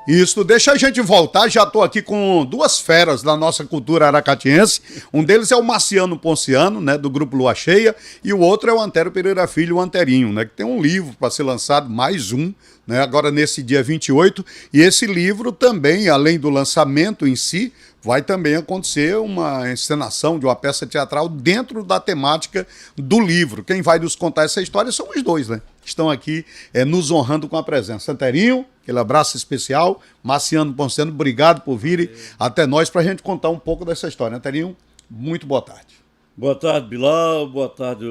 Isso, deixa a gente voltar, já estou aqui com duas feras da nossa cultura aracatiense. Um deles é o Marciano Ponciano, né, do Grupo Lua Cheia, e o outro é o Antero Pereira Filho, o Anterinho, né, que tem um livro para ser lançado, mais um, né, agora nesse dia 28, e esse livro também, além do lançamento em si, vai também acontecer uma encenação de uma peça teatral dentro da temática do livro. Quem vai nos contar essa história são os dois, né? Estão aqui nos honrando com a presença. Anterinho, aquele abraço especial. Marciano Ponciano, obrigado por virem até nós para a gente contar um pouco dessa história. Anterinho, muito boa tarde. Boa tarde, Bilal. Boa tarde,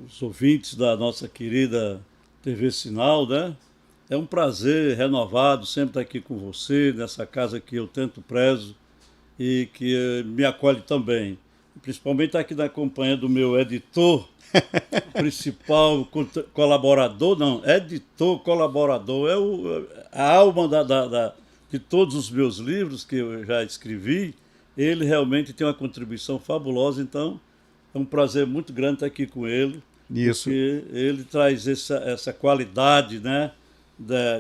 os ouvintes da nossa querida TV Sinal, né? É um prazer renovado sempre estar aqui com você, nessa casa que eu tanto prezo e que me acolhe também. Principalmente estar aqui na companhia do meu editor, principal colaborador, a alma de todos os meus livros que eu já escrevi. Ele realmente tem uma contribuição fabulosa, então é um prazer muito grande estar aqui com ele. Isso. Porque ele traz essa qualidade, né,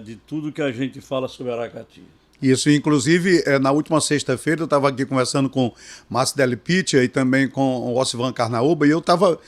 de tudo que a gente fala sobre Aracati. Isso, inclusive, na última sexta-feira eu estava aqui conversando com Márcio Delipitia e também com o Osivan Carnaúba, e eu estava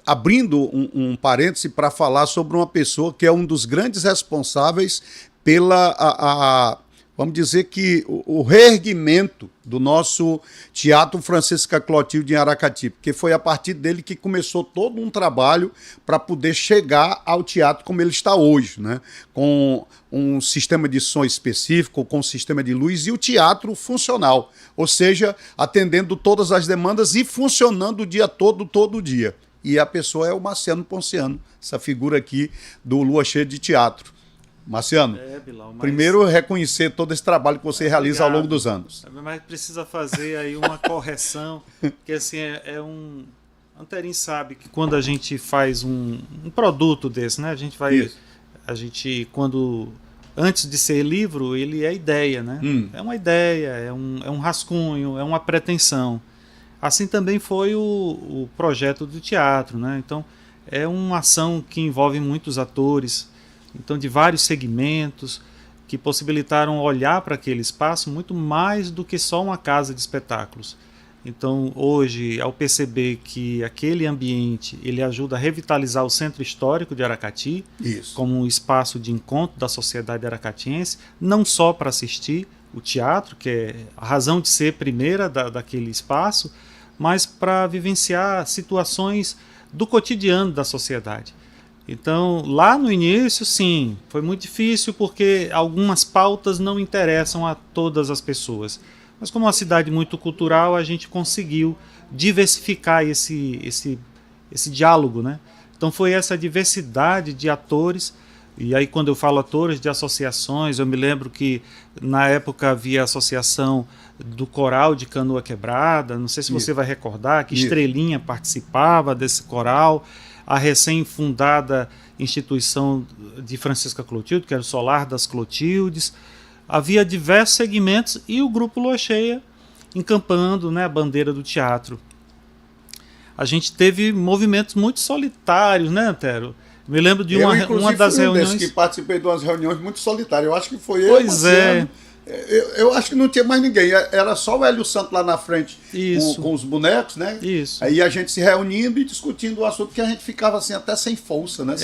abrindo um parêntese para falar sobre uma pessoa que é um dos grandes responsáveis pela, vamos dizer que o reerguimento do nosso Teatro Francisca Clotilde em Aracati, porque foi a partir dele que começou todo um trabalho para poder chegar ao teatro como ele está hoje, né? Com um sistema de som específico, com um sistema de luz e o teatro funcional, ou seja, atendendo todas as demandas e funcionando o dia todo dia. E a pessoa é o Marciano Ponciano, essa figura aqui do Lua Cheia de Teatro. Marciano, Bilal, primeiro reconhecer todo esse trabalho que você realiza ao longo dos anos. Mas precisa fazer aí uma correção, que assim Anterinho sabe que quando a gente faz um produto desse, né? Antes de ser livro, ele é ideia, né? É uma ideia, é um rascunho, é uma pretensão. Assim também foi o projeto do teatro, né? Então, é uma ação que envolve muitos atores, então de vários segmentos, que possibilitaram olhar para aquele espaço muito mais do que só uma casa de espetáculos. Então, hoje, ao perceber que aquele ambiente ele ajuda a revitalizar o centro histórico de Aracati, como um espaço de encontro da sociedade aracatiense, não só para assistir o teatro, que é a razão de ser primeira daquele espaço, mas para vivenciar situações do cotidiano da sociedade. Então, lá no início, sim, foi muito difícil porque algumas pautas não interessam a todas as pessoas. Mas como é uma cidade muito cultural, a gente conseguiu diversificar esse diálogo, né? Então foi essa diversidade de atores, e aí quando eu falo atores de associações, eu me lembro que na época havia a associação do Coral de Canoa Quebrada, não sei se você vai recordar, que Estrelinha participava desse coral, a recém-fundada instituição de Francisca Clotilde, que era o Solar das Clotildes. Havia diversos segmentos e o Grupo Lua Cheia encampando, né, a bandeira do teatro. A gente teve movimentos muito solitários, né, Antero? Me lembro de uma das reuniões... que participei de umas reuniões muito solitárias. Eu acho que foi Pois é. Eu acho que não tinha mais ninguém, era só o Hélio Santos lá na frente com os bonecos, né? Isso. Aí a gente se reunindo e discutindo o assunto, que a gente ficava assim até sem força, né?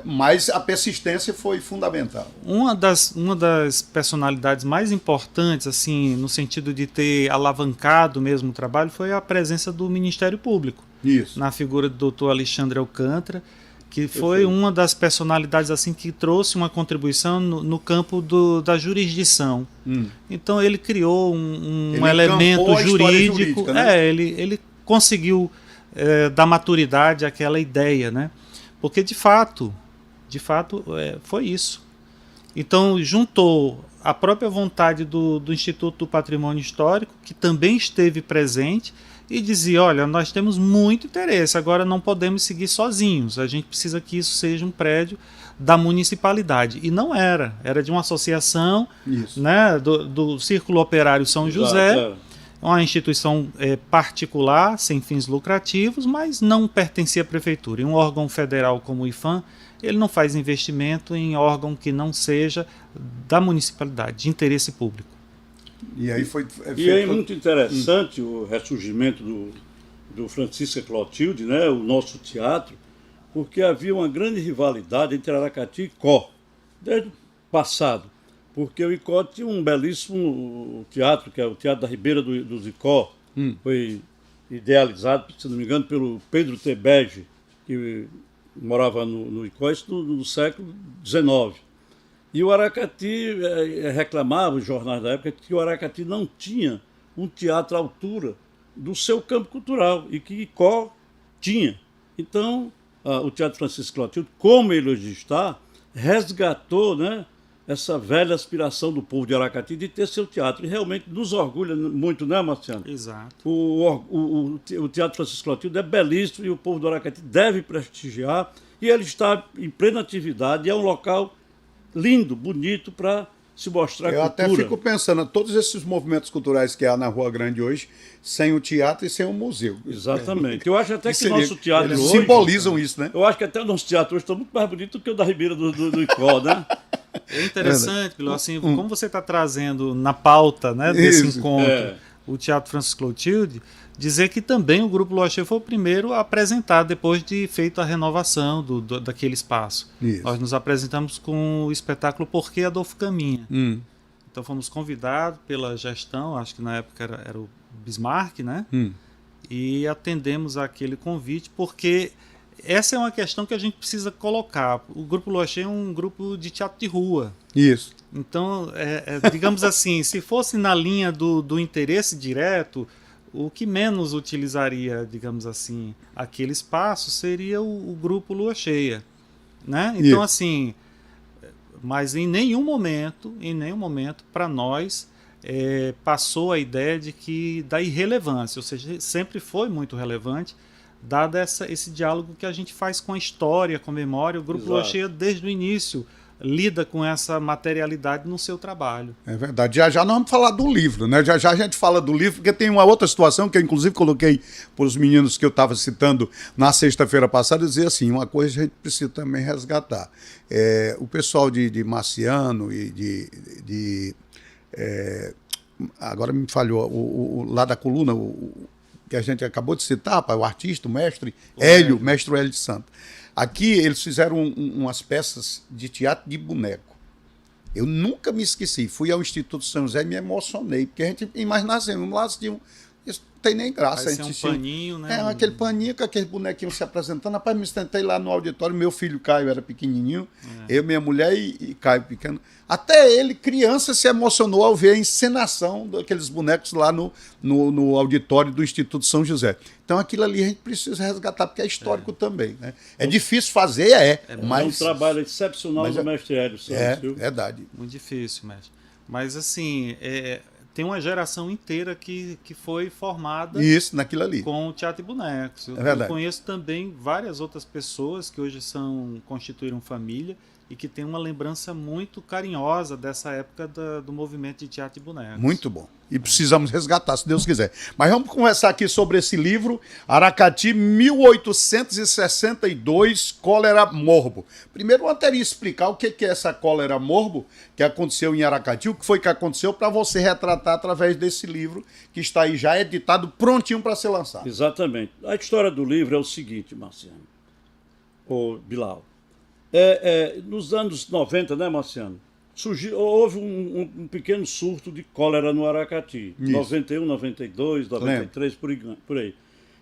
Mas a persistência foi fundamental. Uma das personalidades mais importantes, assim, no sentido de ter alavancado mesmo o trabalho, foi a presença do Ministério Público. Isso. Na figura do Dr. Alexandre Alcântara, que foi uma das personalidades assim que trouxe uma contribuição no campo da jurisdição. Então ele criou um elemento jurídico, né? Ele conseguiu dar maturidade àquela ideia, né? Porque de fato foi isso. Então juntou a própria vontade do Instituto do Patrimônio Histórico, que também esteve presente, e dizia, olha, nós temos muito interesse, agora não podemos seguir sozinhos, a gente precisa que isso seja um prédio da municipalidade. E não era de uma associação, né, do Círculo Operário São José, uma instituição particular, sem fins lucrativos, mas não pertencia à prefeitura. E um órgão federal como o IPHAN ele não faz investimento em órgão que não seja da municipalidade, de interesse público. E aí foi E é muito interessante o ressurgimento do Francisca Clotilde, né, o nosso teatro, porque havia uma grande rivalidade entre Aracati e Icó, desde o passado. Porque o Icó tinha um belíssimo teatro, que é o Teatro da Ribeira dos Icó. Foi idealizado, se não me engano, pelo Pedro Tebege, que morava no Icó, isso no século XIX. E o Aracati reclamava, os jornais da época, que o Aracati não tinha um teatro à altura do seu campo cultural, e que Icó tinha. Então, o Teatro Francisco Clotilde, como ele hoje está, resgatou, né, essa velha aspiração do povo de Aracati de ter seu teatro. E realmente nos orgulha muito, né, Marciano? Exato. O Teatro Francisco Clotilde é belíssimo e o povo do Aracati deve prestigiar. E ele está em plena atividade e é um local lindo, bonito para se mostrar Eu cultura. até fico pensando, todos esses movimentos culturais que há na Rua Grande hoje, sem o teatro e sem o museu. Exatamente. Eu acho até que o Seria, nosso teatro eles hoje... simbolizam isso, né? Eu acho que até o nosso teatro hoje está muito mais bonito do que o da Ribeira do Icó, né? É interessante, Biló, assim, como você está trazendo na pauta, né, desse Isso, encontro o Teatro Francisco Clotilde, dizer que também o Grupo Lua Cheia foi o primeiro a apresentar depois de feita a renovação daquele espaço. Isso. Nós nos apresentamos com o espetáculo Porque Adolfo Caminha. Então fomos convidados pela gestão, acho que na época era o Bismarck, né? E atendemos aquele convite porque essa é uma questão que a gente precisa colocar. O Grupo Lua Cheia é um grupo de teatro de rua. Isso. Então, digamos assim, se fosse na linha do interesse direto, o que menos utilizaria, digamos assim, aquele espaço seria o Grupo Lua Cheia, né? Então, Isso. assim, mas em nenhum momento, para nós, passou a ideia da irrelevância, ou seja, sempre foi muito relevante, dado esse diálogo que a gente faz com a história, com a memória. O Grupo Lua Cheia, desde o início, lida com essa materialidade no seu trabalho. É verdade. Já nós vamos falar do livro, né? Já a gente fala do livro, porque tem uma outra situação que eu inclusive coloquei para os meninos que eu estava citando na sexta-feira passada, dizer assim, uma coisa a gente precisa também resgatar. O pessoal de Marciano e agora me falhou, lá da coluna, que a gente acabou de citar, o artista, o mestre Hélio de Santos. Aqui eles fizeram umas peças de teatro de boneco. Eu nunca me esqueci. Fui ao Instituto São José e me emocionei, porque a gente imaginava assim, vamos lá, isso não tem nem graça. Vai ser um paninho, né? Aquele paninho com aqueles bonequinhos se apresentando. Rapaz, me sentei lá no auditório, meu filho Caio era pequenininho, eu, minha mulher e Caio pequeno. Até ele, criança, se emocionou ao ver a encenação daqueles bonecos lá no auditório do Instituto São José. Então aquilo ali a gente precisa resgatar, porque é histórico também. Né? É difícil fazer, mas... É um trabalho excepcional do mestre Hélio Santos. Viu? Verdade. Muito difícil, mestre. Mas assim, tem uma geração inteira que foi formada isso, naquilo ali. Com o teatro de bonecos. Eu conheço também várias outras pessoas que hoje constituíram família e que têm uma lembrança muito carinhosa dessa época do movimento de teatro de bonecos. Muito bom. E precisamos resgatar, se Deus quiser. Mas vamos conversar aqui sobre esse livro, Aracati, 1862, Cólera Morbo. Primeiro, eu teria que explicar o que é essa cólera morbo que aconteceu em Aracati, o que foi que aconteceu, para você retratar através desse livro, que está aí já editado, prontinho para ser lançado. Exatamente. A história do livro é o seguinte, Marciano, Bilal. Nos anos 90, né, Marciano? Houve um pequeno surto de cólera no Aracati. Isso. 91, 92, 93, por aí.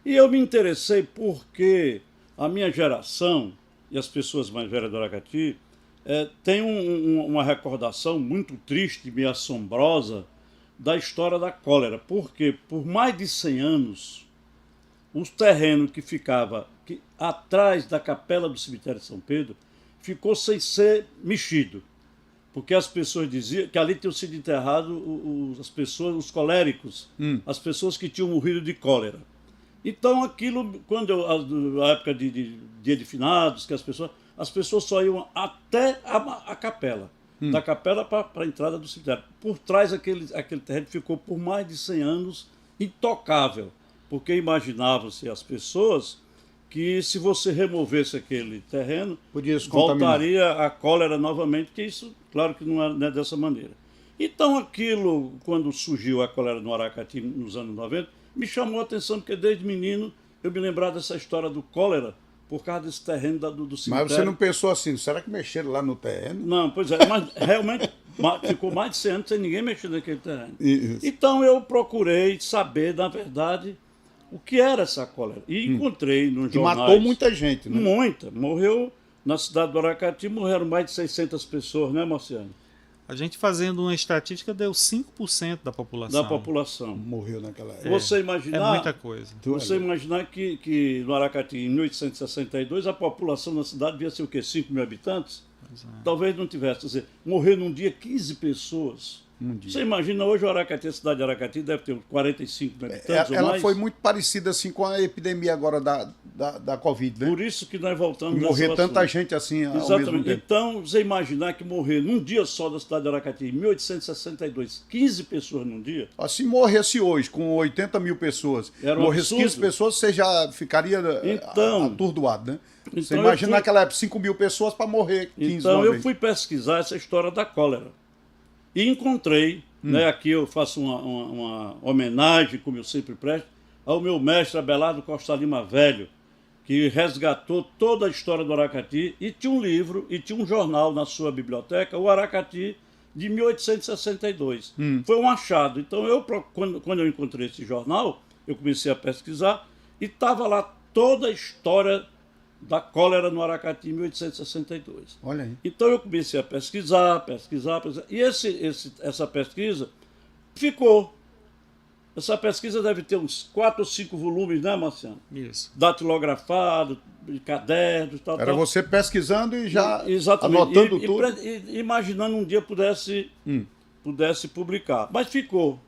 E eu me interessei porque a minha geração e as pessoas mais velhas do Aracati têm uma recordação muito triste e meio assombrosa da história da cólera. Porque por mais de 100 anos, o terreno que ficava atrás da capela do cemitério de São Pedro ficou sem ser mexido, porque as pessoas diziam que ali tinham sido enterrados os coléricos, as pessoas que tinham morrido de cólera. Então aquilo, na época de dia de finados, que as pessoas só iam até a capela, da capela para a entrada do cemitério. Por trás aquele terreno ficou por mais de 100 anos intocável, porque imaginavam-se as pessoas que se você removesse aquele terreno, Podia se contaminar. voltaria a cólera novamente, que isso, claro que não é dessa maneira. Então aquilo, quando surgiu a cólera no Aracati nos anos 90, me chamou a atenção, porque desde menino eu me lembrava dessa história do cólera, por causa desse terreno do cemitério. Mas você não pensou assim, será que mexeram lá no terreno? Não, pois é, mas realmente ficou mais de 100 anos sem ninguém mexer naquele terreno. Isso. Então eu procurei saber, na verdade, o que era essa cólera. E encontrei nos Que jornais... matou muita gente, né? Muita. Morreu, na cidade do Aracati, morreram mais de 600 pessoas, né, Marciano? A gente fazendo uma estatística deu 5% da população. Da população. Morreu naquela época. Você É imaginar... muita coisa. Você imaginar que no Aracati, em 1862, a população da cidade devia ser o quê? 5 mil habitantes? Talvez não tivesse. Quer dizer, morrer num dia 15 pessoas. Você imagina, hoje o Aracati, a cidade de Aracati, deve ter uns 45 mil habitantes ou Ela mais. foi muito parecida assim com a epidemia agora da Covid, né? Por isso que nós voltamos E nessa morrer tanta vacina. gente assim ao mesmo Exatamente. tempo. Então, você imaginar que morrer num dia só da cidade de Aracati, em 1862, 15 pessoas num dia, Se morresse hoje com 80 mil pessoas, Era um morresse absurdo. 15 pessoas, você já ficaria Então- atordoado, né? Você Então imagina eu fui- naquela época 5 mil pessoas para morrer 15 Então uma eu vez. fui pesquisar essa história da cólera e encontrei, né, aqui eu faço uma homenagem, como eu sempre presto, ao meu mestre Abelardo Costa Lima Velho, que resgatou toda a história do Aracati e tinha um livro e tinha um jornal na sua biblioteca, o Aracati de 1862. Foi um achado. Então quando eu encontrei esse jornal, eu comecei a pesquisar e estava lá toda a história da cólera no Aracati em 1862. Olha aí. Então eu comecei a pesquisar. E essa pesquisa ficou. Essa pesquisa deve ter uns 4 ou 5 volumes, né, Marciano? Isso. Datilografado, de cadernos, tal. Era você pesquisando e já Exatamente. anotando E tudo. e imaginando um dia pudesse publicar. Mas ficou.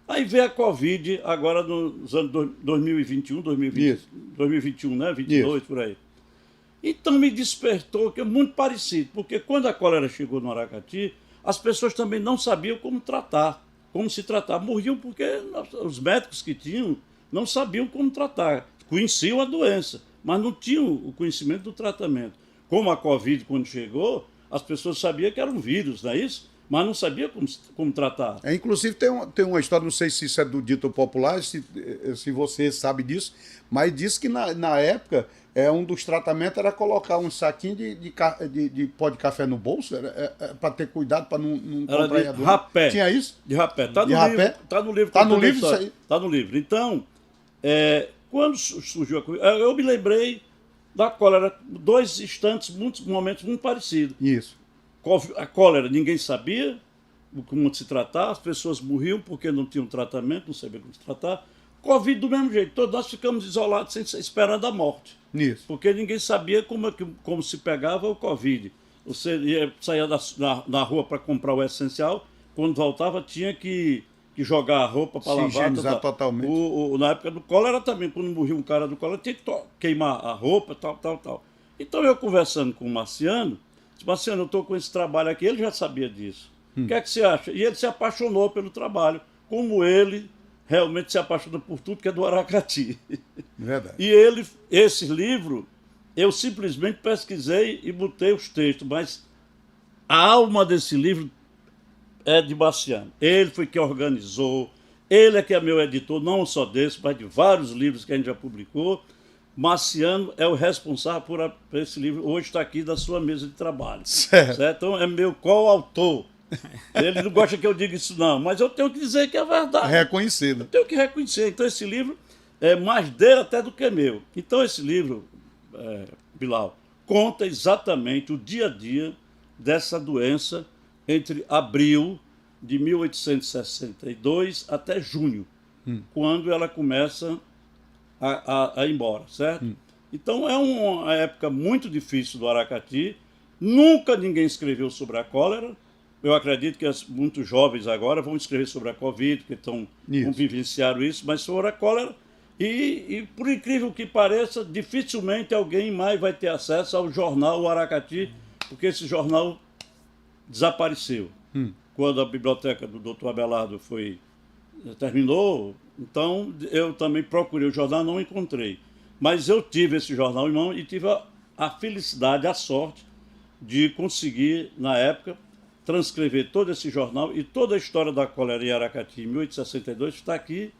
Aí veio a Covid, agora nos anos 2021, 2021, né? 22, Isso. por aí. Então me despertou, que é muito parecido, porque quando a cólera chegou no Aracati, as pessoas também não sabiam como tratar, como se tratar. Morriam porque os médicos que tinham não sabiam como tratar. Conheciam a doença, mas não tinham o conhecimento do tratamento. Como a Covid, quando chegou, as pessoas sabiam que era um vírus, não é isso? Mas não sabia como tratar. Inclusive tem uma história, não sei se isso é do dito popular, se você sabe disso, mas diz que na época um dos tratamentos era colocar um saquinho de pó de café no bolso, para ter cuidado, para não Era contrair de a doença. rapé. Tinha isso? De rapé. Está De no rapé? livro. Está no livro. Tá no contando a livro história. isso aí? Está no livro. Então, quando surgiu a Covid, eu me lembrei da cólera, 2 instantes, muitos momentos muito parecidos. Isso. A cólera, ninguém sabia como se tratar, as pessoas morriam porque não tinham tratamento, não sabiam como se tratar. Covid do mesmo jeito, todos nós ficamos isolados esperando a morte, Isso. porque ninguém sabia como se pegava o Covid. Você saía na rua para comprar o essencial, quando voltava tinha que jogar a roupa para Se lavar. higienizar totalmente. Na época do cólera também, quando morria um cara do cólera, tinha que queimar a roupa, tal. Então eu conversando com o Marciano, disse, Marciano, eu estou com esse trabalho aqui, ele já sabia disso. O que é que você acha? E ele se apaixonou pelo trabalho, como ele realmente se apaixona por tudo que é do Aracati. Verdade. E esse livro, eu simplesmente pesquisei e botei os textos, mas a alma desse livro é de Marciano. Ele foi que organizou, ele é que é meu editor, não só desse, mas de vários livros que a gente já publicou. Marciano é o responsável por esse livro, hoje está aqui da sua mesa de trabalho. Certo. Então é meu coautor. Ele não gosta que eu diga isso não, mas eu tenho que dizer que é verdade. Reconhecido. Tenho que reconhecer. Então esse livro é mais dele até do que meu. Então esse livro, Bilal, conta exatamente o dia a dia dessa doença entre abril de 1862 até junho, quando ela começa a ir embora, certo? Então é uma época muito difícil do Aracati. Nunca ninguém escreveu sobre a cólera. Eu acredito que muitos jovens agora vão escrever sobre a Covid, que vão vivenciar isso, mas sobre a cólera. E, por incrível que pareça, dificilmente alguém mais vai ter acesso ao jornal Aracati, porque esse jornal desapareceu. Quando a biblioteca do Dr. Abelardo terminou, então eu também procurei o jornal, não encontrei. Mas eu tive esse jornal em mão e tive a felicidade, a sorte de conseguir, na época, transcrever todo esse jornal e toda a história da cólera em Aracati em 1862 está aqui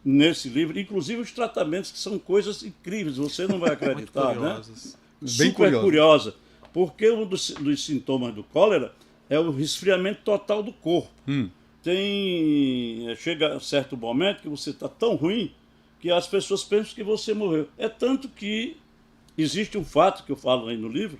nesse livro, inclusive os tratamentos, que são coisas incríveis, você não vai acreditar, né? Bem Super curiosa, porque um dos sintomas do cólera é o resfriamento total do corpo. Chega a certo momento que você está tão ruim que as pessoas pensam que você morreu. É tanto que existe um fato que eu falo aí no livro,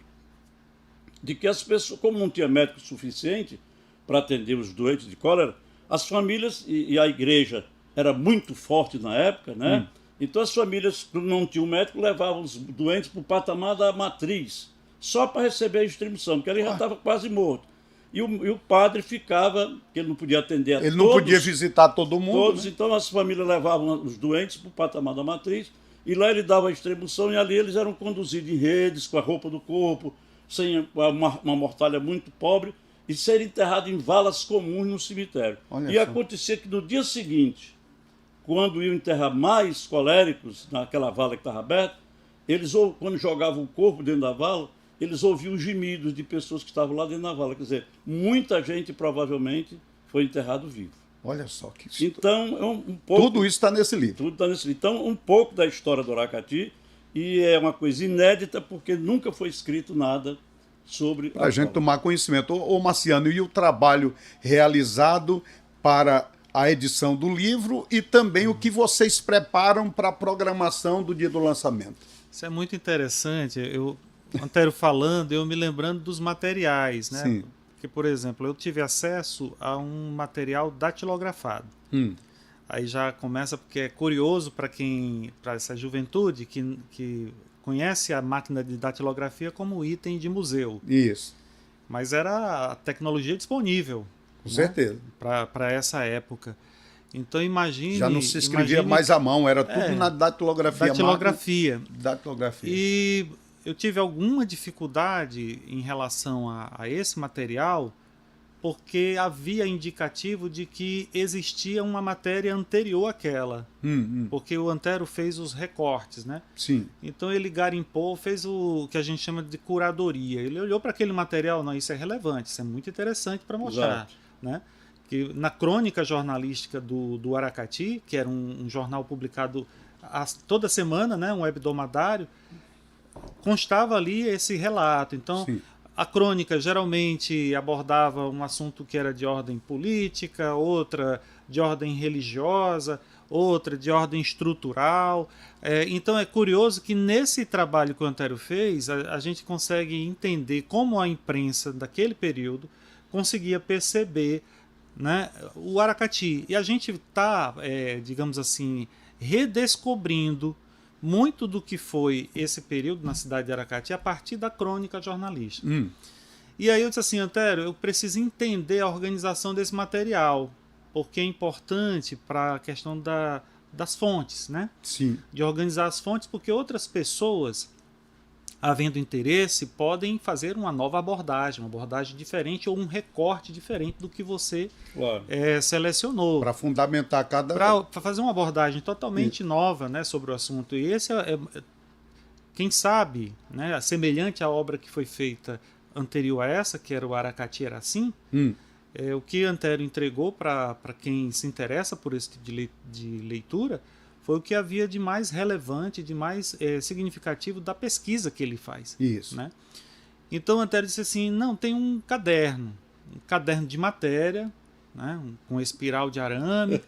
de que as pessoas, como não tinha médico suficiente para atender os doentes de cólera, as famílias e a igreja era muito forte na época, né? Então as famílias, quando não tinham médico, levavam os doentes para o patamar da matriz, só para receber a distribuição, porque ele já estava quase morto. E o padre ficava, porque ele não podia atender a todos. Ele não podia visitar todo mundo. Todos, né? Então as famílias levavam os doentes para o patamar da matriz, e lá ele dava a distribuição, e ali eles eram conduzidos em redes, com a roupa do corpo, sem uma mortalha muito pobre, e serem enterrados em valas comuns no cemitério. Olha E só. acontecia que no dia seguinte, quando iam enterrar mais coléricos naquela vala que estava aberta, eles, quando jogavam o corpo dentro da vala, eles ouviam gemidos de pessoas que estavam lá dentro da vala. Quer dizer, muita gente provavelmente foi enterrado vivo. Olha só que Então, é um pouco... Tudo isso está nesse livro. Tudo está nesse livro. Então, um pouco da história do Aracati, e é uma coisa inédita porque nunca foi escrito nada sobre Para a gente tomar conhecimento. Ô Marciano, e o trabalho realizado para a edição do livro e também o que vocês preparam para a programação do dia do lançamento? Isso é muito interessante. Antero falando, eu me lembrando dos materiais, né? Sim. Porque, por exemplo, eu tive acesso a um material datilografado. Aí já começa, porque é curioso para essa juventude que conhece a máquina de datilografia como item de museu. Isso. Mas era a tecnologia disponível. Com certeza. Para essa época. Então imagine... Já não se escrevia mais à mão, era tudo na datilografia. Datilografia. Datilografia. E eu tive alguma dificuldade em relação a esse material, porque havia indicativo de que existia uma matéria anterior àquela. Porque o Antero fez os recortes, né? Sim. Então ele garimpou, fez o que a gente chama de curadoria. Ele olhou para aquele material, não, isso é relevante, isso é muito interessante para mostrar. Exato. Né? Que na crônica jornalística do Aracati, que era um jornal publicado toda semana, né? Um hebdomadário, constava ali esse relato. Então, sim, a crônica geralmente abordava um assunto que era de ordem política, outra de ordem religiosa, outra de ordem estrutural. Então é curioso que nesse trabalho que o Antero fez, a gente consegue entender como a imprensa daquele período conseguia perceber, né, o Aracati. E a gente está, digamos assim, redescobrindo muito do que foi esse período na cidade de Aracati a partir da crônica jornalística. E aí eu disse assim, Antero, eu preciso entender a organização desse material, porque é importante para a questão das fontes, né? Sim. De organizar as fontes, porque outras pessoas, havendo interesse, podem fazer uma nova abordagem, uma abordagem diferente ou um recorte diferente do que você selecionou. Para fundamentar cada... Para fazer uma abordagem totalmente nova, né, sobre o assunto. E esse quem sabe, né, semelhante à obra que foi feita anterior a essa, que era o Aracati Era Assim, o que Antero entregou para quem se interessa por esse tipo de leitura foi o que havia de mais relevante, de mais significativo da pesquisa que ele faz. Isso. Né? Então Antero disse assim, não, tem um caderno de matéria, né, com espiral de arame,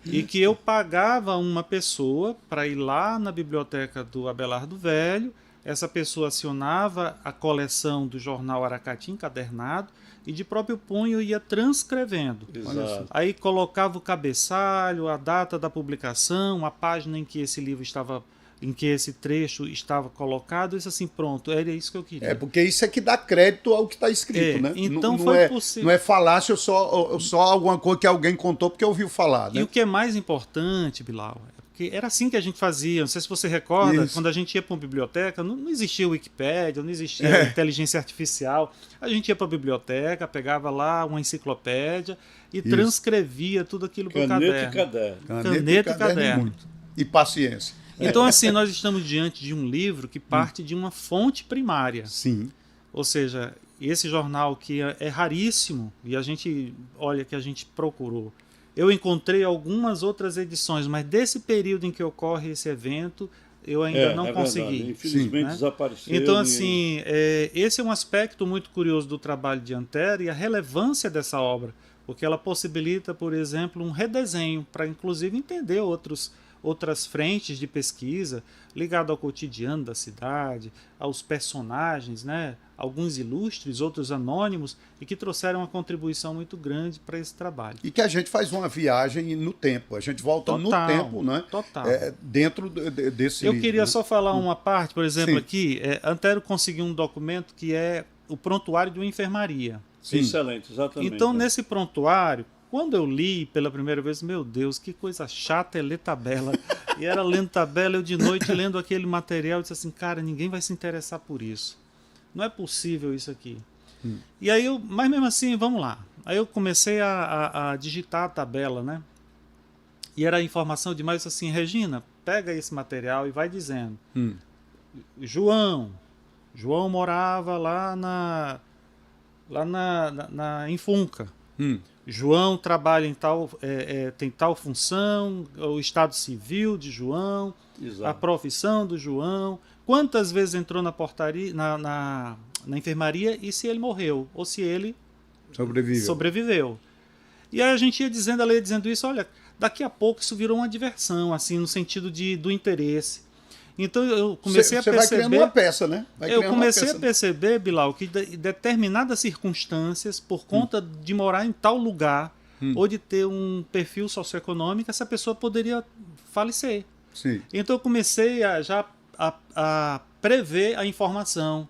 e que eu pagava uma pessoa para ir lá na biblioteca do Abelardo Velho, essa pessoa acionava a coleção do jornal Aracati encadernado e de próprio punho ia transcrevendo. Exato. Aí colocava o cabeçalho, a data da publicação, a página em que esse livro estava, em que esse trecho estava colocado, e disse assim, pronto, era isso que eu queria. Porque isso é que dá crédito ao que está escrito, né? Então não foi possível. Não é falácia só alguma coisa que alguém contou porque ouviu falar, né? E o que é mais importante, Bilal, porque era assim que a gente fazia, não sei se você recorda, quando a gente ia para uma biblioteca, não existia Wikipédia, não existia inteligência artificial, a gente ia para a biblioteca, pegava lá uma enciclopédia e transcrevia tudo aquilo para o caderno. Caneta e caderno. Caneta e caderno. E paciência. Então, assim, nós estamos diante de um livro que parte de uma fonte primária. Sim. Ou seja, esse jornal que é raríssimo, e a gente, olha, que a gente procurou. Eu encontrei algumas outras edições, mas desse período em que ocorre esse evento, eu ainda não consegui. Verdade. Infelizmente né? desapareceu. Então, assim, esse é um aspecto muito curioso do trabalho de Antero e a relevância dessa obra, porque ela possibilita, por exemplo, um redesenho para, inclusive, entender outras frentes de pesquisa ligado ao cotidiano da cidade, aos personagens, né? Alguns ilustres, outros anônimos, e que trouxeram uma contribuição muito grande para esse trabalho. E que a gente faz uma viagem no tempo, a gente volta no tempo, né? Total. Dentro desse Eu livro, queria né? só falar uma parte, por exemplo, Sim. aqui, Antero conseguiu um documento que é o prontuário de uma enfermaria. Sim. Excelente, exatamente. Então, nesse prontuário, quando eu li pela primeira vez, meu Deus, que coisa chata é ler tabela. E era lendo tabela, eu de noite lendo aquele material, eu disse assim, cara, ninguém vai se interessar por isso. Não é possível isso aqui. E aí mas mesmo assim, vamos lá. Aí eu comecei a digitar a tabela, né? E era informação demais, assim, Regina, pega esse material e vai dizendo. João morava lá em Funca. João trabalha em tal, tem tal função, o estado civil de João, Exato. a profissão do João, quantas vezes entrou na portaria, na enfermaria e se ele morreu, ou se ele sobreviveu. E aí a gente ia dizendo isso, olha, daqui a pouco isso virou uma diversão, assim, no sentido do interesse. Então eu comecei a perceber... Você vai criando uma peça, né? Eu comecei a perceber, Bilal, que em determinadas circunstâncias, por conta de morar em tal lugar, ou de ter um perfil socioeconômico, essa pessoa poderia falecer. Sim. Então eu comecei a prever a informação.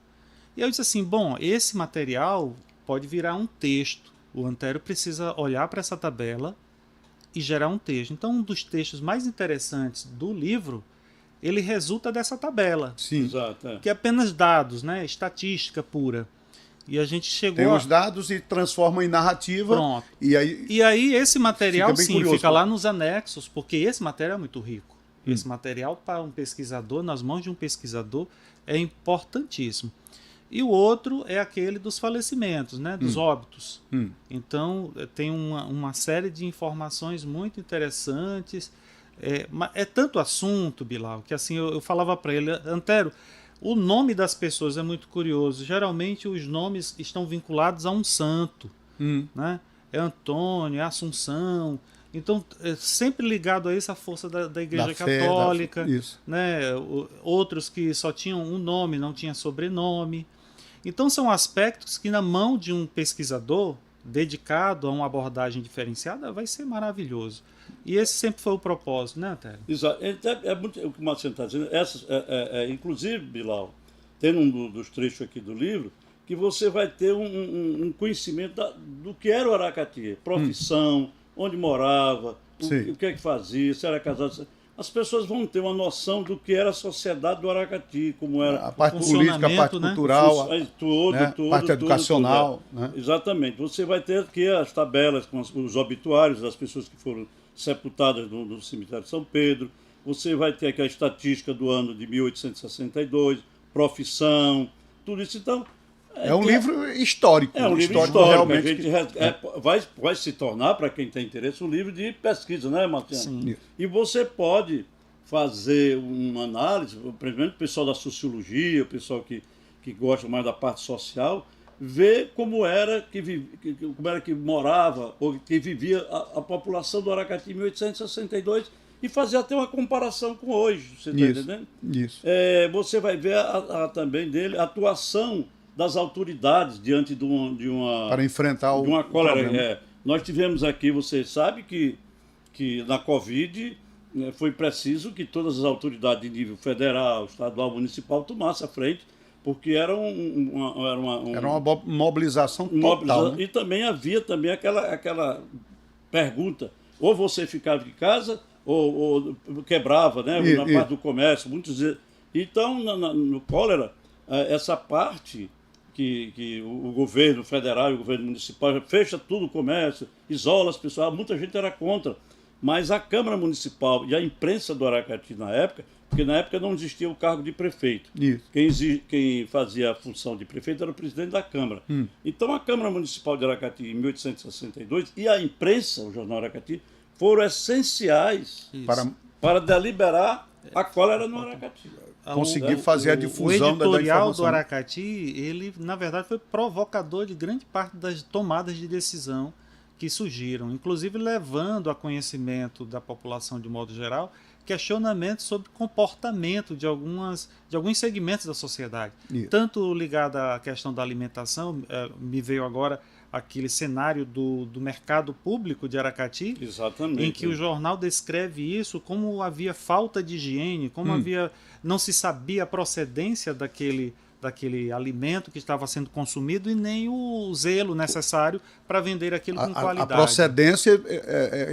E eu disse assim, bom, esse material pode virar um texto. O Antero precisa olhar para essa tabela e gerar um texto. Então um dos textos mais interessantes do livro, ele resulta dessa tabela. Sim. Exato, que é apenas dados, né? Estatística pura. E a gente chegou Tem os dados e transforma em narrativa. Pronto. E aí esse material, fica bem curioso, fica lá nos anexos, porque esse material é muito rico. Esse material, para um pesquisador, nas mãos de um pesquisador, é importantíssimo. E o outro é aquele dos falecimentos, né? Dos óbitos. Então, tem uma série de informações muito interessantes. É tanto assunto, Bilal, que assim eu falava para ele, Antero, o nome das pessoas é muito curioso. Geralmente os nomes estão vinculados a um santo, né? É Antônio, é Assunção. Então, sempre ligado a isso, a força da Igreja Católica, né? Outros que só tinham um nome, não tinha sobrenome. Então, são aspectos que na mão de um pesquisador dedicado a uma abordagem diferenciada vai ser maravilhoso. E esse sempre foi o propósito, né, Antero? Exato. É muito o que o Marcelo está dizendo. Inclusive, Bilal, tem um dos trechos aqui do livro, que você vai ter um conhecimento do que era o Aracati. Profissão, onde morava, o que é que fazia, se era casado. As pessoas vão ter uma noção do que era a sociedade do Aracati, como era a parte política, a parte cultural, a parte educacional. Tudo. Né? Exatamente. Você vai ter aqui as tabelas com os obituários das pessoas que foram sepultadas no cemitério de São Pedro. Você vai ter aqui a estatística do ano de 1862, profissão, tudo isso. Então, é um livro histórico. É um livro histórico. Realmente vai se tornar, para quem tem interesse, um livro de pesquisa, né, Marciano? Sim. E você pode fazer uma análise, principalmente o pessoal da sociologia, o pessoal que gosta mais da parte social, ver como era que morava ou que vivia a população do Aracati em 1862 e fazer até uma comparação com hoje. Você está entendendo? Isso. Você vai ver também dele a atuação das autoridades diante de uma para enfrentar de uma cólera. Nós tivemos aqui, você sabe que na Covid foi preciso que todas as autoridades de nível federal, estadual, municipal tomassem a frente, porque era uma mobilização total. Né? E também havia aquela pergunta, ou você ficava em casa ou quebrava, né? Na parte do comércio. Então, no cólera, essa parte que o governo federal e o governo municipal fecha tudo o comércio, isola as pessoas, muita gente era contra. Mas a Câmara Municipal e a imprensa do Aracati na época porque na época não existia o cargo de prefeito. Isso. Quem fazia a função de prefeito era o presidente da Câmara. Então a Câmara Municipal de Aracati, em 1862, e a imprensa, o jornal Aracati, foram essenciais para deliberar a cólera no Aracati. Conseguir fazer a difusão da informação. O editorial do Aracati, ele, na verdade, foi provocador de grande parte das tomadas de decisão que surgiram, inclusive levando a conhecimento da população de modo geral questionamentos sobre comportamento de alguns segmentos da sociedade. Isso. Tanto ligado à questão da alimentação, me veio agora aquele cenário do mercado público de Aracati, exatamente, em que o jornal descreve isso como havia falta de higiene, como não se sabia a procedência daquele alimento que estava sendo consumido e nem o zelo necessário para vender aquilo com qualidade. A procedência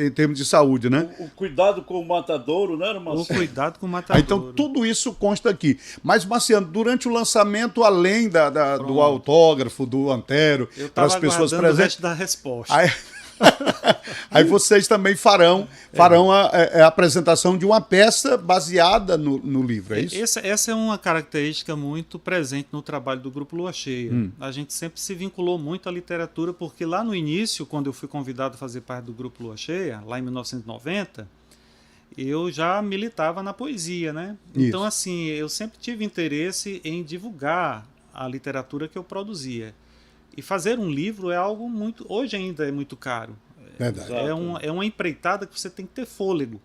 em termos de saúde, né? O cuidado com o matadouro, né, Marciano? O cuidado com o matadouro. Então, tudo isso consta aqui. Mas, Marciano, durante o lançamento, além do autógrafo, do Antero, para as pessoas presentes... o resto da resposta. Aí vocês também farão a apresentação de uma peça baseada no livro, é isso? Essa é uma característica muito presente no trabalho do Grupo Lua Cheia. A gente sempre se vinculou muito à literatura, porque lá no início, quando eu fui convidado a fazer parte do Grupo Lua Cheia, lá em 1990, eu já militava na poesia, né? Isso. Então, assim, eu sempre tive interesse em divulgar a literatura que eu produzia. E fazer um livro é algo muito... Hoje ainda é muito caro. Verdade. É uma empreitada que você tem que ter fôlego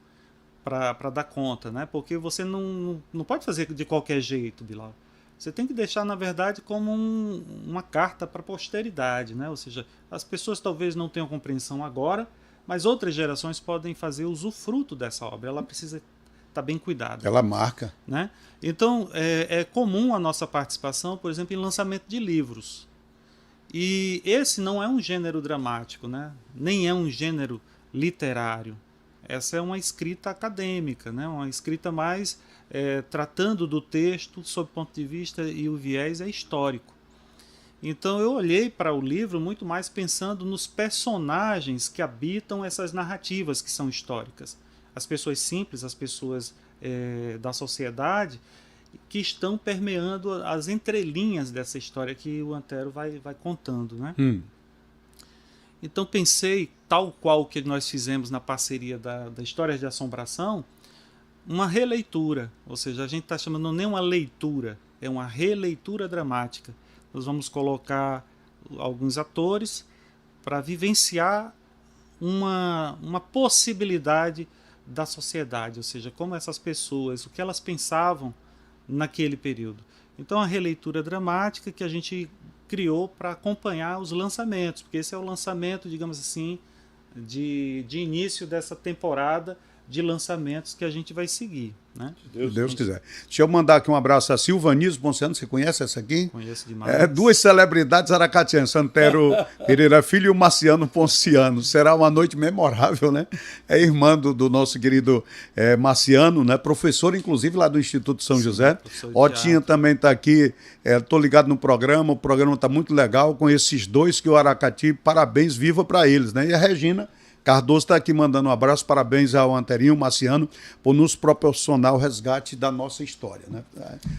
para dar conta, né? Porque você não pode fazer de qualquer jeito, Bilal. Você tem que deixar, na verdade, como uma carta para a posteridade, né? Ou seja, as pessoas talvez não tenham compreensão agora, mas outras gerações podem fazer usufruto dessa obra. Ela precisa estar bem cuidada. Ela marca. Né? Então, é comum a nossa participação, por exemplo, em lançamento de livros. E esse não é um gênero dramático, né? Nem é um gênero literário. Essa é uma escrita acadêmica, né? Uma escrita mais tratando do texto sob o ponto de vista, e o viés é histórico. Então eu olhei para o livro muito mais pensando nos personagens que habitam essas narrativas que são históricas. As pessoas simples, as pessoas da sociedade, que estão permeando as entrelinhas dessa história que o Antero vai contando, né? Então pensei, tal qual que nós fizemos na parceria da Histórias de Assombração, uma releitura, ou seja, a gente está chamando nem uma leitura, é uma releitura dramática. Nós vamos colocar alguns atores para vivenciar uma possibilidade da sociedade, ou seja, como essas pessoas, o que elas pensavam naquele período. Então a releitura dramática que a gente criou para acompanhar os lançamentos, porque esse é o lançamento, digamos assim, de início dessa temporada de lançamentos que a gente vai seguir, né? Se Deus quiser. Deixa eu mandar aqui um abraço a Silvaniso Ponciano, você conhece essa aqui? Conheço demais. Duas celebridades aracatianas, Antero Pereira Filho e o Marciano Ponciano. Será uma noite memorável, né? É irmã do nosso querido Marciano, né? Professor, inclusive, lá do Instituto São José. Otinha também está aqui, estou ligado no programa, o programa está muito legal com esses dois que o Aracati, parabéns, viva para eles, né? E a Regina Cardoso está aqui mandando um abraço, parabéns ao Anterinho, Marciano, por nos proporcionar o resgate da nossa história, né?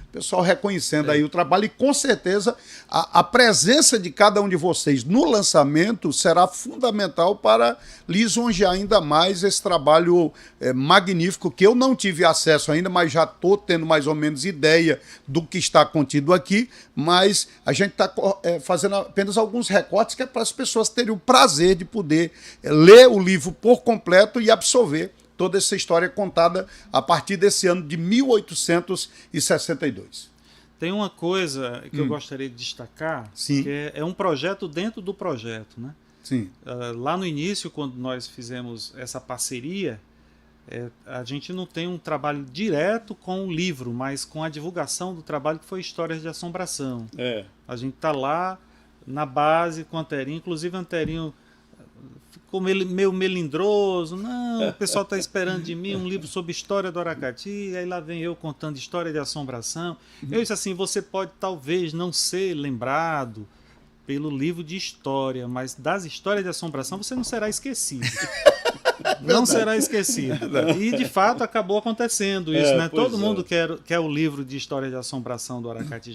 O pessoal reconhecendo aí o trabalho e com certeza a presença de cada um de vocês no lançamento será fundamental para lisonjear ainda mais esse trabalho magnífico que eu não tive acesso ainda, mas já estou tendo mais ou menos ideia do que está contido aqui, mas a gente está fazendo apenas alguns recortes que é para as pessoas terem o prazer de poder ler o livro por completo e absorver toda essa história contada a partir desse ano de 1862. Tem uma coisa que eu gostaria de destacar, Sim. que é um projeto dentro do projeto, né? Sim. Lá no início, quando nós fizemos essa parceria, a gente não tem um trabalho direto com o livro, mas com a divulgação do trabalho que foi Histórias de Assombração. A gente está lá na base com o Anterinho, inclusive o Anterinho ficou meio melindroso, não, o pessoal está esperando de mim um livro sobre história do Aracati, aí lá vem eu contando história de assombração. Eu disse assim, você pode talvez não ser lembrado pelo livro de história, mas das histórias de assombração você não será esquecido. Não será esquecido. E, de fato, acabou acontecendo isso, né? Todo mundo quer o livro de História de Assombração do Aracati.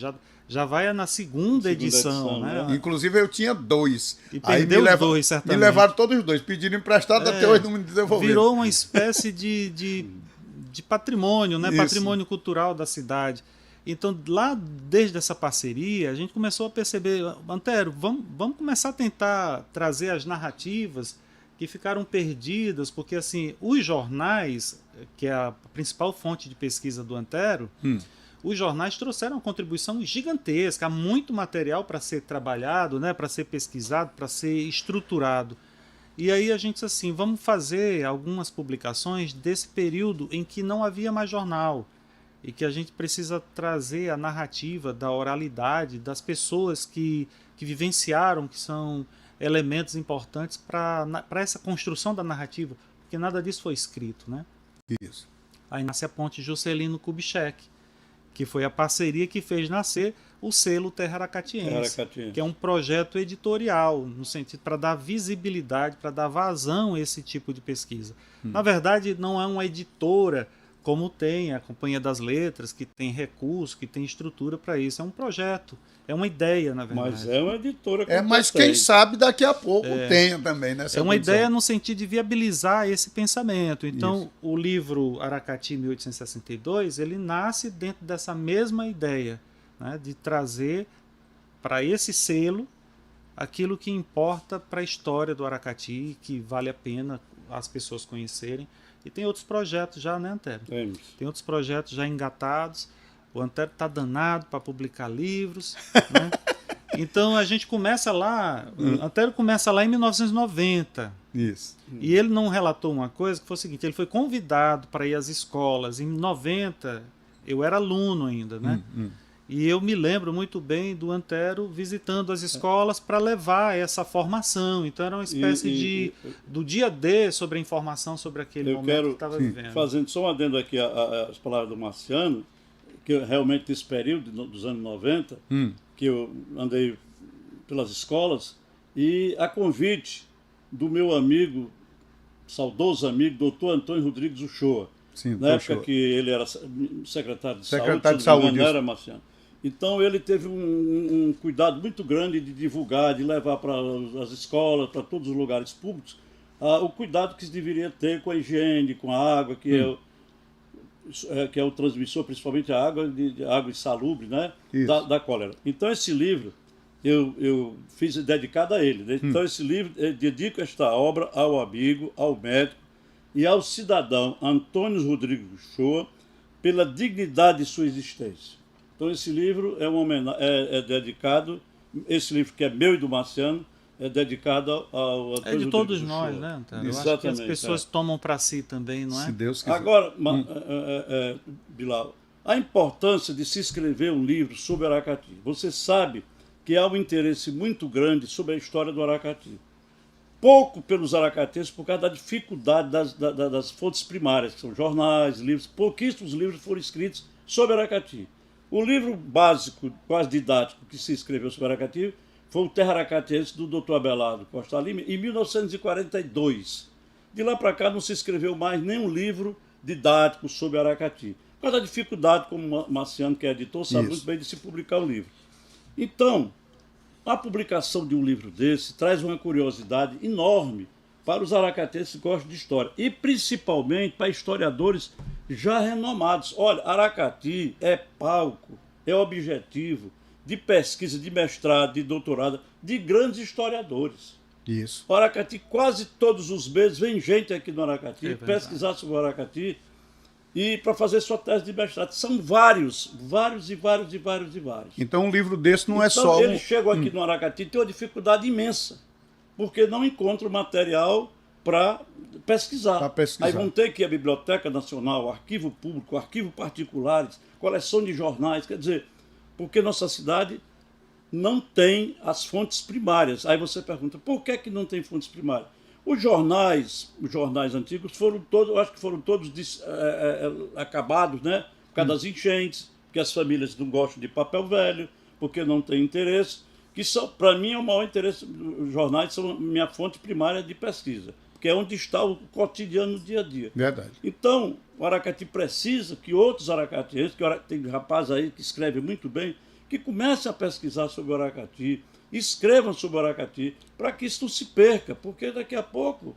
Já vai na segunda edição, né? Inclusive, eu tinha 2. E perdeu os 2, certamente. Me levaram todos os 2, pediram emprestado, até hoje não me devolveram. Virou uma espécie de patrimônio, né? Isso. Patrimônio cultural da cidade. Então, lá desde essa parceria, a gente começou a perceber, Antero, vamos começar a tentar trazer as narrativas que ficaram perdidas, porque assim, os jornais, que é a principal fonte de pesquisa do Antero, os jornais trouxeram uma contribuição gigantesca, há muito material para ser trabalhado, né, para ser pesquisado, para ser estruturado. E aí a gente disse assim, vamos fazer algumas publicações desse período em que não havia mais jornal, e que a gente precisa trazer a narrativa da oralidade das pessoas que vivenciaram, que são elementos importantes para essa construção da narrativa, porque nada disso foi escrito, né? Isso. Aí nasce a Ponte Juscelino Kubitschek, que foi a parceria que fez nascer o selo Terra Aracatiense, que é um projeto editorial, no sentido para dar visibilidade, para dar vazão a esse tipo de pesquisa. Na verdade, não é uma editora como tem a Companhia das Letras, que tem recursos, que tem estrutura para isso. É um projeto, é uma ideia, na verdade. Mas é uma editora. Mas quem sabe daqui a pouco tenha também, né? É uma ideia no sentido de viabilizar esse pensamento. Então, o livro Aracati 1862, ele nasce dentro dessa mesma ideia, né, de trazer para esse selo aquilo que importa para a história do Aracati, que vale a pena as pessoas conhecerem. E tem outros projetos já, né, Antero? Tem outros projetos já engatados. O Antero está danado para publicar livros, né? Então a gente começa lá, o Antero começa lá em 1990. Isso. E ele não relatou uma coisa que foi o seguinte, ele foi convidado para ir às escolas. Em 90, eu era aluno ainda, né? E eu me lembro muito bem do Antero visitando as escolas para levar essa formação. Então era uma espécie do dia D sobre a informação sobre aquele momento que estava vivendo. Fazendo só um adendo aqui às palavras do Marciano, que realmente nesse período dos anos 90, que eu andei pelas escolas, e a convite do meu amigo, saudoso amigo, doutor Antônio Rodrigues Uchoa, na época que ele era secretário de Saúde, era Marciano. Então ele teve um cuidado muito grande de divulgar, de levar para as escolas, para todos os lugares públicos, o cuidado que se deveria ter com a higiene, com a água, que é o transmissor, principalmente a água, de água insalubre, né, da cólera. Então esse livro eu fiz dedicado a ele. Né? Então esse livro, eu dedico esta obra ao amigo, ao médico e ao cidadão Antônio Rodrigues Uchoa pela dignidade de sua existência. Então esse livro é dedicado, esse livro que é meu e do Marciano, é dedicado ao Antônio Rodrigues de todos nós, né, Antônio? Eu acho que as pessoas tomam para si também, não é? Se Deus quiser. Agora, Bilal, a importância de se escrever um livro sobre Aracati. Você sabe que há um interesse muito grande sobre a história do Aracati. Pouco pelos aracatenses por causa da dificuldade das fontes primárias, que são jornais, livros. Pouquíssimos livros foram escritos sobre Aracati. O livro básico, quase didático, que se escreveu sobre Aracati foi o Terra Aracatiense do Dr. Abelardo Costa Lima, em 1942. De lá para cá não se escreveu mais nenhum livro didático sobre Aracati. Por causa da dificuldade, como o Marciano, que é editor, sabe muito bem de se publicar o livro. Então, a publicação de um livro desse traz uma curiosidade enorme para os aracatenses que gostam de história, e principalmente para historiadores já renomados. Olha, Aracati é palco, é objetivo de pesquisa, de mestrado, de doutorado, de grandes historiadores. Isso. O Aracati, quase todos os meses, vem gente aqui no Aracati pesquisar sobre o Aracati e para fazer sua tese de mestrado. São vários. Então um livro desse não é então, só... Ele chegou aqui no Aracati e tem uma dificuldade imensa, porque não encontra o material para pesquisar. Aí vão ter que ir à Biblioteca Nacional, o Arquivo Público, o Arquivo Particulares, coleção de jornais, quer dizer, porque nossa cidade não tem as fontes primárias. Aí você pergunta, por que não tem fontes primárias? Os jornais antigos foram todos, eu acho que foram todos acabados, né? Por causa das enchentes, porque as famílias não gostam de papel velho, porque não têm interesse, que são, para mim, é o maior interesse. Os jornais são minha fonte primária de pesquisa, porque porque é onde está o cotidiano no dia a dia. Verdade. Então, o Aracati precisa que outros aracatienses, tem rapaz aí que escreve muito bem, que comecem a pesquisar sobre o Aracati, escrevam sobre o Aracati, para que isso não se perca, porque daqui a pouco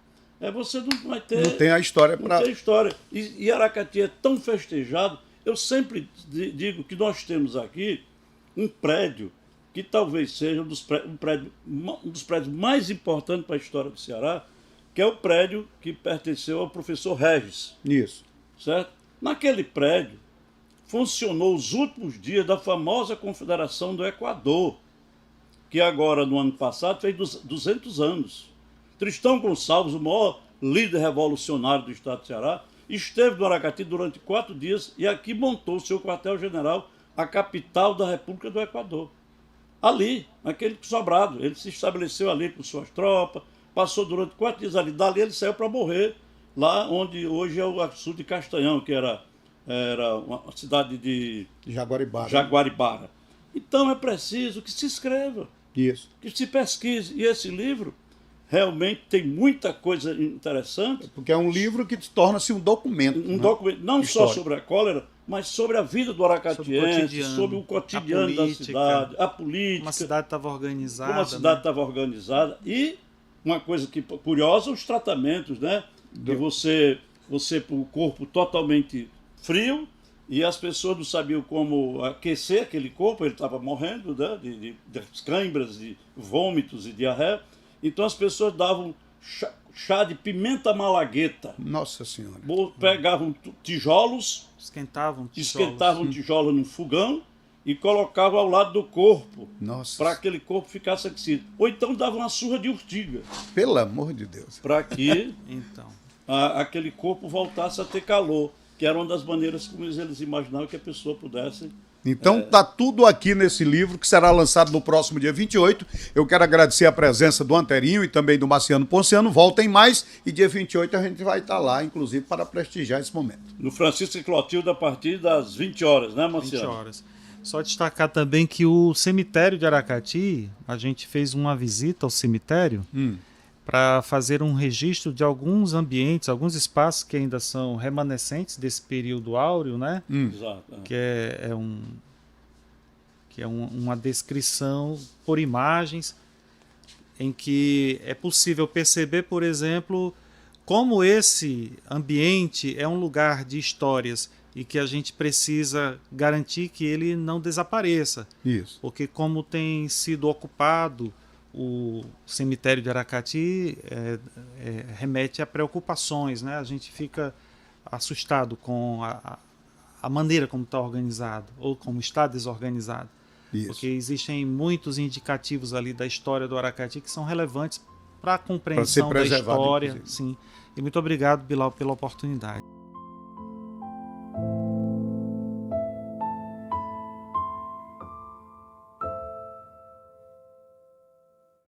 você não vai ter... Não tem a história para... Não tem história. E Aracati é tão festejado. Eu sempre digo que nós temos aqui um prédio que talvez seja um dos prédios mais importantes para a história do Ceará, que é o prédio que pertenceu ao professor Regis. Isso. Certo? Naquele prédio funcionou os últimos dias da famosa Confederação do Equador, que agora, no ano passado, fez 200 anos. Tristão Gonçalves, o maior líder revolucionário do estado do Ceará, esteve no Aracati durante 4 dias e aqui montou o seu quartel-general, a capital da República do Equador. Ali, naquele sobrado, ele se estabeleceu ali com suas tropas, passou durante 4 dias ali, dali ele saiu para morrer, lá onde hoje é o sul de Castanhão, que era uma cidade de Jaguaribara. Então é preciso que se escreva, isso, que se pesquise. E esse livro realmente tem muita coisa interessante. Porque é um livro que torna-se um documento. Documento não só sobre a cólera, mas sobre a vida do aracatiense, sobre o cotidiano da cidade, a política. Como a cidade estava organizada. Como a cidade estava organizada. E uma coisa curiosa, os tratamentos, né? De você o corpo totalmente frio, e as pessoas não sabiam como aquecer aquele corpo, ele estava morrendo, né? de câimbras, de vômitos e diarreia. Então as pessoas davam chá de pimenta malagueta. Nossa Senhora. Pegavam tijolos, esquentavam tijolos no fogão e colocavam ao lado do corpo, para aquele corpo ficasse aquecido. Ou então davam uma surra de urtiga. Pelo amor de Deus. Para que então, aquele corpo voltasse a ter calor, que era uma das maneiras como eles imaginavam que a pessoa pudesse... Então está tudo aqui nesse livro, que será lançado no próximo dia 28. Eu quero agradecer a presença do Anterinho e também do Marciano Ponciano. Voltem mais e dia 28 a gente vai estar lá, inclusive, para prestigiar esse momento. No Francisco e Clotilde, a partir das 20 horas, né, Marciano? 20 horas. Só destacar também que o cemitério de Aracati, a gente fez uma visita ao cemitério para fazer um registro de alguns ambientes, alguns espaços que ainda são remanescentes desse período áureo, né? Exato. Que é uma descrição por imagens em que é possível perceber, por exemplo, como esse ambiente é um lugar de histórias e que a gente precisa garantir que ele não desapareça. Isso. Porque como tem sido ocupado o cemitério de Aracati, remete a preocupações, né? A gente fica assustado com a maneira como está organizado ou como está desorganizado. Isso. Porque existem muitos indicativos ali da história do Aracati que são relevantes para a compreensão da história. Sim. E muito obrigado, Bilal, pela oportunidade.